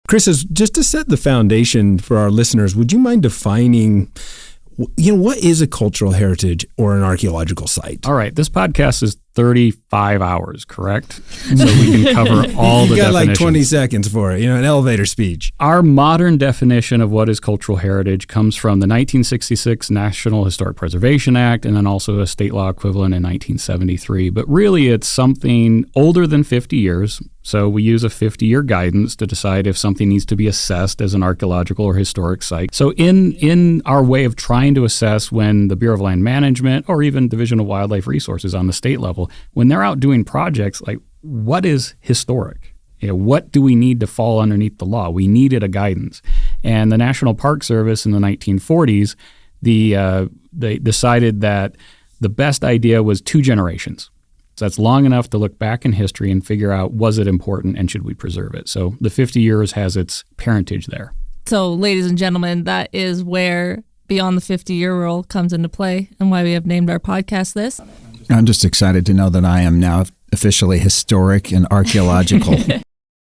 Chris, just to set the foundation for our listeners, would you mind defining, what is a cultural heritage or an archaeological site? All right. This podcast is 35 hours, correct? So we can cover all the definitions. You got like 20 seconds for it, an elevator speech. Our modern definition of what is cultural heritage comes from the 1966 National Historic Preservation Act and then also a state law equivalent in 1973. But really, it's something older than 50 years. So we use a 50-year guidance to decide if something needs to be assessed as an archaeological or historic site. So in our way of trying to assess when the Bureau of Land Management or even Division of Wildlife Resources on the state level, when they're out doing projects, like what is historic? What do we need to fall underneath the law? We needed a guidance. And the National Park Service in the 1940s, they decided that the best idea was 2 generations. So that's long enough to look back in history and figure out, was it important and should we preserve it? So the 50 years has its parentage there. So, ladies and gentlemen, that is where Beyond the 50-Year Rule comes into play and why we have named our podcast this. I'm just excited to know that I am now officially historic and archaeological.